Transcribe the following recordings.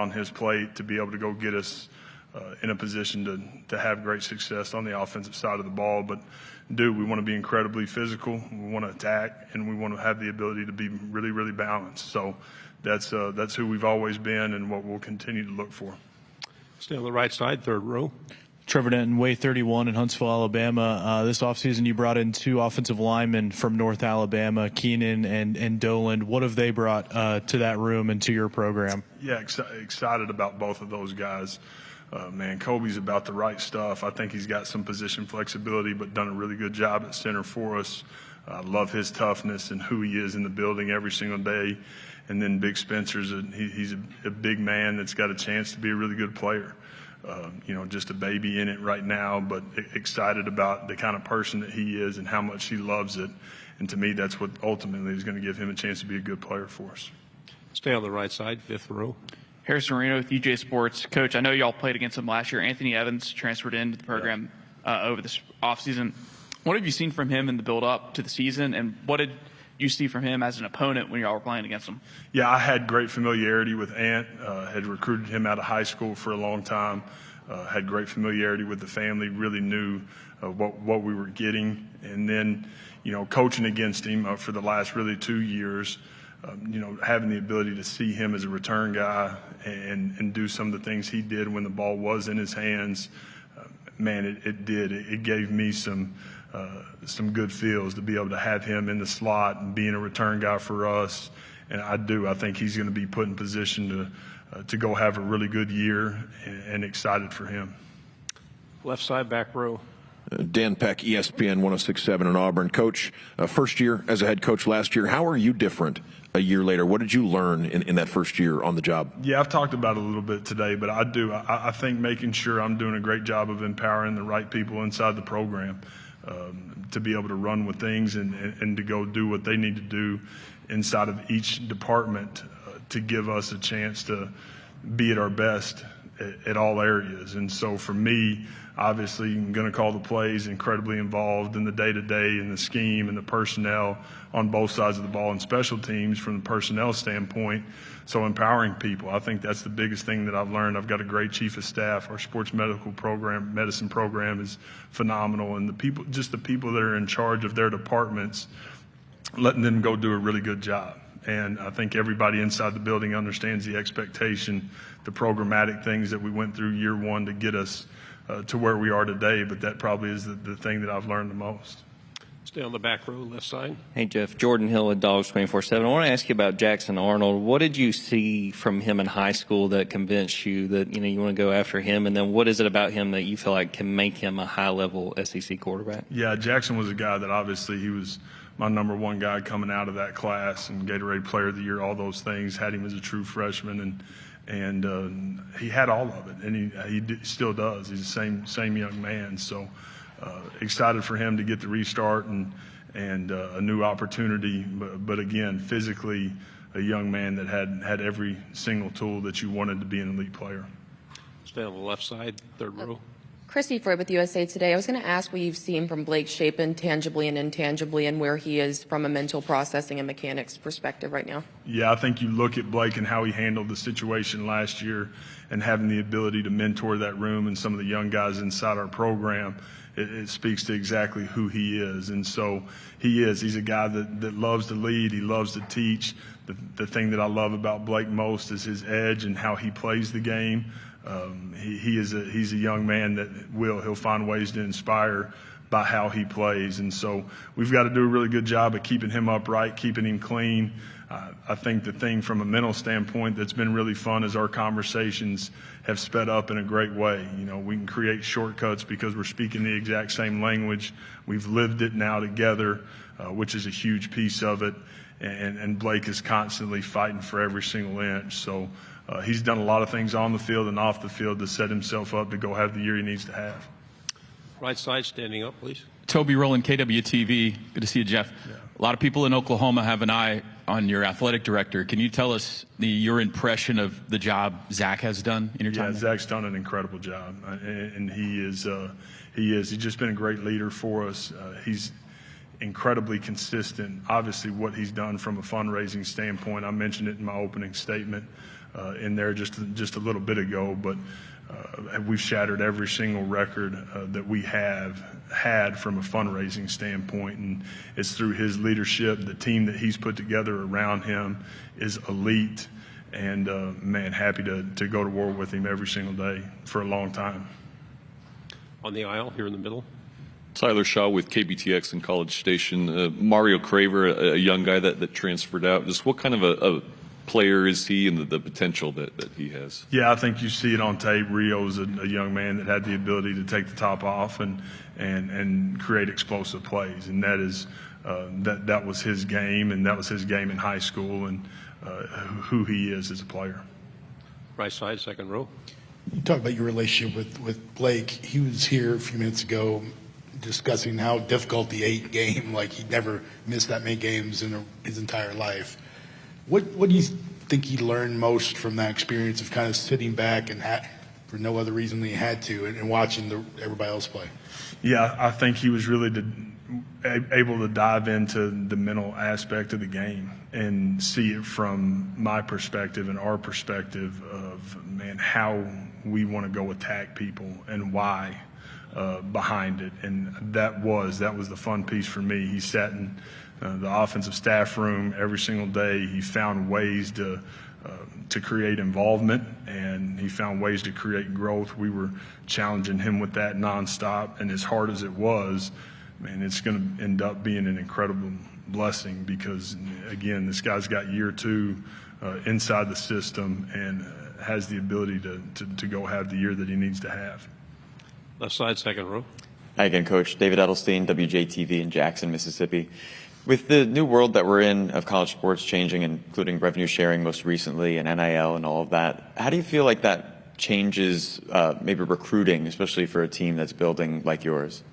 on his plate to be able to go get us in a position to have great success on the offensive side of the ball. But, we want to be incredibly physical. We want to attack, and we want to have the ability to be really, really balanced. So that's who we've always been and what we'll continue to look for. Stay on the right side, third row. Trevor Denton, Way 31 in Huntsville, Alabama. This offseason you brought in 2 offensive linemen from North Alabama, Keenan and Doland. What have they brought to that room and to your program? Yeah, excited about both of those guys. Man, Kobe's about the right stuff. I think he's got some position flexibility, but done a really good job at center for us. I love his toughness and who he is in the building every single day. And then Big Spencer's he's a big man that's got a chance to be a really good player. Just a baby in it right now, but excited about the kind of person that he is and how much he loves it. And to me, that's what ultimately is going to give him a chance to be a good player for us. Stay on the right side, fifth row. Harrison Marino with UJ Sports. Coach, I know y'all played against him last year. Anthony Evans transferred into the program over this offseason. What have you seen from him in the build-up to the season, and what did you see from him as an opponent when y'all were playing against him? Yeah, I had great familiarity with Ant. Had recruited him out of high school for a long time. Had great familiarity with the family, really knew what we were getting. And then, coaching against him for the last really 2 years, having the ability to see him as a return guy and do some of the things he did when the ball was in his hands, it gave me some good feels to be able to have him in the slot and being a return guy for us. And I think he's going to be put in position to go have a really good year, and excited for him. Left side, back row. Dan Peck, ESPN 106.7 in Auburn. Coach, first year as a head coach last year. How are you different a year later? What did you learn in that first year on the job? Yeah, I've talked about it a little bit today, but I think making sure I'm doing a great job of empowering the right people inside the program to be able to run with things and to go do what they need to do inside of each department to give us a chance to be at our best at all areas. And so for me, obviously, I'm going to call the plays, incredibly involved in the day-to-day and the scheme and the personnel on both sides of the ball and special teams from the personnel standpoint. So empowering people, I think that's the biggest thing that I've learned. I've got a great chief of staff. Our sports medicine program is phenomenal. And the people that are in charge of their departments, letting them go do a really good job. And I think everybody inside the building understands the expectation, the programmatic things that we went through year one to get us to where we are today, but that probably is the thing that I've learned the most. Stay on the back row, left side. Hey, Jeff. Jordan Hill at Dogs 24/7. I want to ask you about Jackson Arnold. What did you see from him in high school that convinced you that you want to go after him? And then what is it about him that you feel like can make him a high-level SEC quarterback? Yeah, Jackson was a guy that obviously he was my number one guy coming out of that class, and Gatorade Player of the Year, all those things. Had him as a true freshman, and he had all of it, and he still does. He's the same young man. So excited for him to get the restart and a new opportunity. But again, physically, a young man that had every single tool that you wanted to be an elite player. Stay on the left side, third row. Christy Freud with USA Today. I was going to ask what you've seen from Blake Shapen tangibly and intangibly, and where he is from a mental processing and mechanics perspective right now. Yeah, I think you look at Blake and how he handled the situation last year and having the ability to mentor that room and some of the young guys inside our program. It speaks to exactly who he is. And so he's a guy that loves to lead. He loves to teach. The thing that I love about Blake most is his edge and how he plays the game. He's a young man that he'll find ways to inspire by how he plays. And so we've got to do a really good job of keeping him upright, keeping him clean. I think the thing from a mental standpoint that's been really fun is our conversations have sped up in a great way. We can create shortcuts because we're speaking the exact same language. We've lived it now together, which is a huge piece of it. And Blake is constantly fighting for every single inch. So he's done a lot of things on the field and off the field to set himself up to go have the year he needs to have. Right side, standing up, please. Toby Rowland, KWTV. Good to see you, Jeff. Yeah. A lot of people in Oklahoma have an eye on your athletic director. Can you tell us your impression of the job Zach has done in your time? Yeah, Zach's done an incredible job, and he's just been a great leader for us. He's incredibly consistent. Obviously, what he's done from a fundraising standpoint, I mentioned it in my opening statement. in there just a little bit ago, but we've shattered every single record that we have had from a fundraising standpoint, and it's through his leadership. The team that he's put together around him is elite, and man, happy to go to war with him every single day for a long time. On the aisle, here in the middle. Tyler Shaw with KBTX in College Station. Mario Craver, a young guy that transferred out. Just what kind of a player is he, and the potential that he has? Yeah, I think you see it on tape. Rio's a young man that had the ability to take the top off and create explosive plays, and that was his game, and that was his game in high school, and who he is as a player. Right side, second row. You talk about your relationship with Blake. He was here a few minutes ago discussing how difficult the 8 game, like he never missed that many games in his entire life. What do you think he learned most from that experience of kind of sitting back and for no other reason than he had to and watching everybody else play? Yeah, I think he was really able to dive into the mental aspect of the game and see it from my perspective and our perspective of, man, how we want to go attack people and why behind it. And that was the fun piece for me. He sat in the offensive staff room every single day. He found ways to create involvement, and he found ways to create growth. We were challenging him with that nonstop, and as hard as it was, man, it's going to end up being an incredible blessing because, again, this guy's got year 2 inside the system and has the ability to go have the year that he needs to have. Left side, second row. Hi again, Coach. David Edelstein, WJTV in Jackson, Mississippi. With the new world that we're in of college sports changing, including revenue sharing most recently and NIL and all of that, how do you feel like that changes maybe recruiting, especially for a team that's building like yours?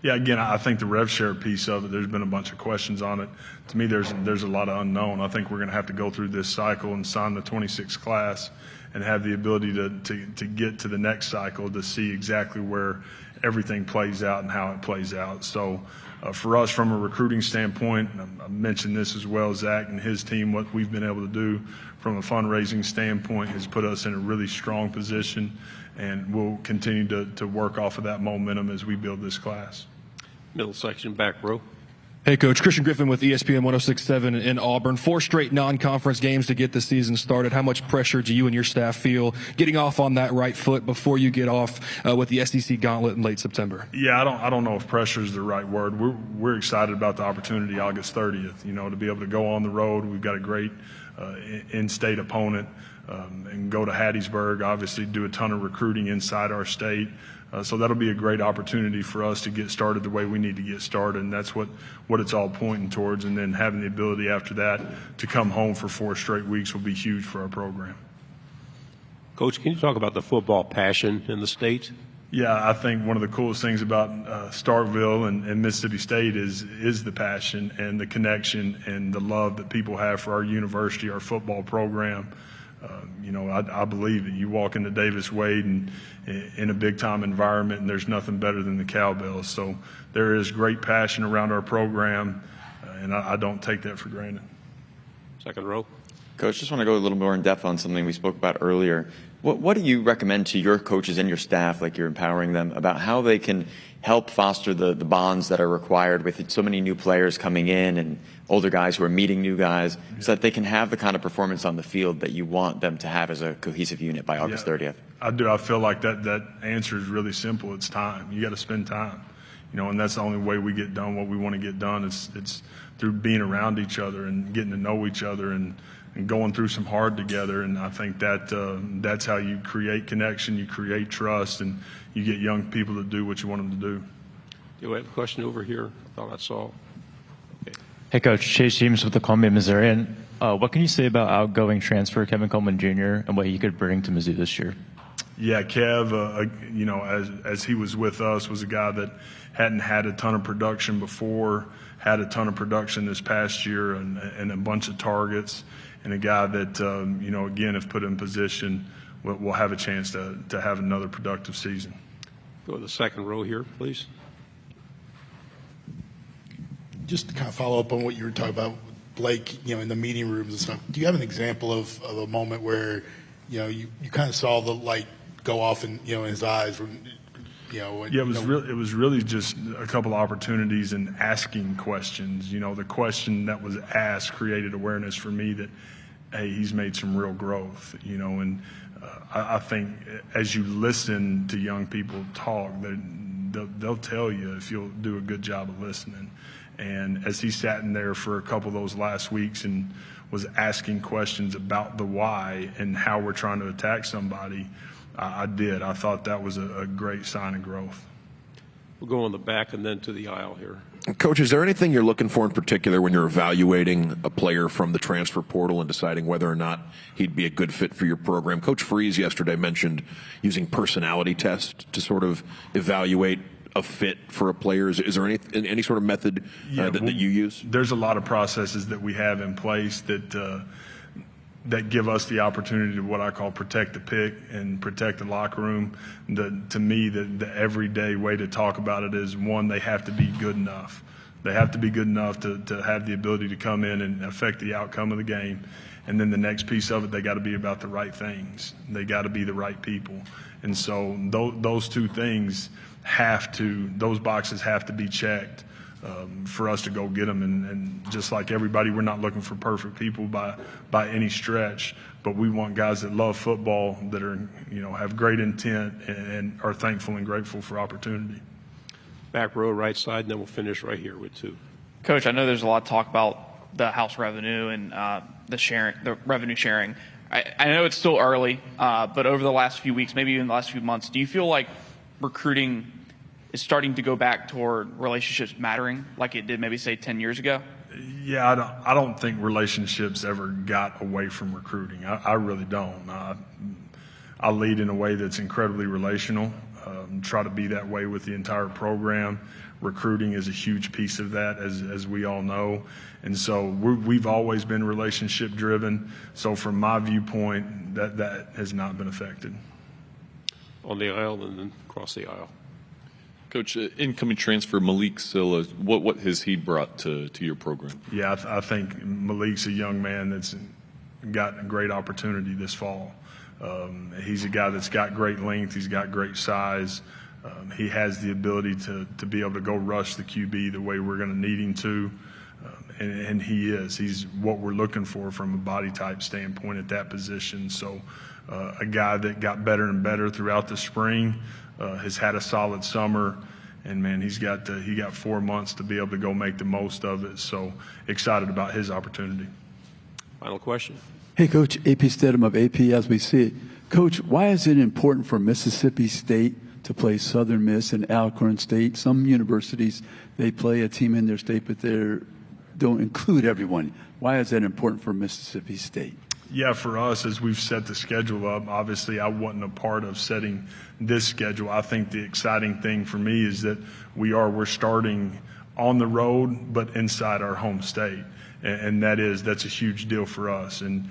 Yeah, again, I think the rev share piece of it, there's been a bunch of questions on it. To me, there's a lot of unknown. I think we're going to have to go through this cycle and sign the 26 class and have the ability to get to the next cycle to see exactly where everything plays out and how it plays out. So for us, from a recruiting standpoint, I mentioned this as well, Zach and his team, what we've been able to do from a fundraising standpoint has put us in a really strong position, and we'll continue to work off of that momentum as we build this class. Middle section, back row. Hey, Coach. Christian Griffin with ESPN 106.7 in Auburn. 4 straight non-conference games to get the season started. How much pressure do you and your staff feel getting off on that right foot before you get off with the SEC gauntlet in late September? Yeah, I don't know if pressure is the right word. We're excited about the opportunity August 30th, to be able to go on the road. We've got a great in-state opponent and go to Hattiesburg, obviously do a ton of recruiting inside our state. So that'll be a great opportunity for us to get started the way we need to get started, and that's what it's all pointing towards. And then having the ability after that to come home for 4 straight weeks will be huge for our program. Coach, can you talk about the football passion in the state? Yeah, I think one of the coolest things about Starkville and Mississippi State is the passion and the connection and the love that people have for our university, our football program. I believe that you walk into Davis Wade and in a big-time environment, and there's nothing better than the cowbells. So there is great passion around our program, and I don't take that for granted. Second row. Coach, just want to go a little more in depth on something we spoke about earlier. What do you recommend to your coaches and your staff, like you're empowering them, about how they can help foster the bonds that are required with so many new players coming in and older guys who are meeting new guys, so that they can have the kind of performance on the field that you want them to have as a cohesive unit by August 30th? I do. I feel like that answer is really simple. It's time. You got to spend time, and that's the only way we get done what we want to get done. It's through being around each other and getting to know each other and going through some hard together. And I think that's how you create connection, you create trust, and you get young people to do what you want them to do. Do we have a question over here? I thought I saw. Okay. Hey, Coach. Chase James with the Columbia Missourian. What can you say about outgoing transfer Kevin Coleman Jr. and what he could bring to Mizzou this year? Yeah, Kev, as he was with us, was a guy that hadn't had a ton of production before, had a ton of production this past year and a bunch of targets, and a guy that, again, if put in position, will have a chance to have another productive season. Go to the second row here, please. Just to kind of follow up on what you were talking about, Blake, in the meeting rooms and stuff, do you have an example of a moment where you kind of saw the light go off in his eyes. It was really just a couple opportunities and asking questions. The question that was asked created awareness for me that, hey, he's made some real growth. And I think as you listen to young people talk, they'll tell you if you'll do a good job of listening. And as he sat in there for a couple of those last weeks and was asking questions about the why and how we're trying to attack somebody, I did. I thought that was a great sign of growth. We'll go on the back and then to the aisle here. Coach, is there anything you're looking for in particular when you're evaluating a player from the transfer portal and deciding whether or not he'd be a good fit for your program? Coach Freeze yesterday mentioned using personality tests to sort of evaluate a fit for a player. Is there any sort of method that you use? There's a lot of processes that we have in place that give us the opportunity to what I call protect the pick and protect the locker room. To me, the everyday way to talk about it is, one, they have to be good enough. They have to be good enough to have the ability to come in and affect the outcome of the game. And then the next piece of it, they got to be about the right things. They got to be the right people. And so those two things those boxes have to be checked for us to go get them. And just like everybody, we're not looking for perfect people by any stretch, but we want guys that love football, that are, have great intent and are thankful and grateful for opportunity. Back row, right side, and then we'll finish right here with two. Coach, I know there's a lot of talk about the house revenue and the revenue sharing. I know it's still early, but over the last few weeks, maybe even the last few months, do you feel like recruiting is starting to go back toward relationships mattering like it did maybe, say, 10 years ago? Yeah, I don't think relationships ever got away from recruiting. I really don't. I lead in a way that's incredibly relational, try to be that way with the entire program. Recruiting is a huge piece of that, as we all know. And so we've always been relationship driven. So from my viewpoint, that has not been affected. On the aisle and then across the aisle. Coach, incoming transfer Malik Silla, what has he brought to your program? Yeah, I think Malik's a young man that's got a great opportunity this fall. He's a guy that's got great length. He's got great size. He has the ability to be able to go rush the QB the way we're going to need him to. And he is. He's what we're looking for from a body type standpoint at that position. So a guy that got better and better throughout the spring, has had a solid summer, and man, he got 4 months to be able to go make the most of it. So excited about his opportunity. Final question. Hey, Coach, AP Stedham of AP As We See It. Coach, why is it important for Mississippi State to play Southern Miss and Alcorn State? Some universities, they play a team in their state, but they don't include everyone. Why is that important for Mississippi State? Yeah, for us, as we've set the schedule up, obviously I wasn't a part of setting this schedule. I think the exciting thing for me is that we're starting on the road, but inside our home state. And that's a huge deal for us. And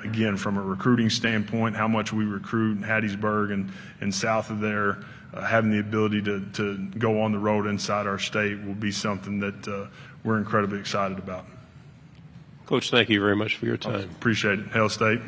again, from a recruiting standpoint, how much we recruit in Hattiesburg and south of there, having the ability to go on the road inside our state will be something that we're incredibly excited about. Coach, thank you very much for your time. Appreciate it. Hail State.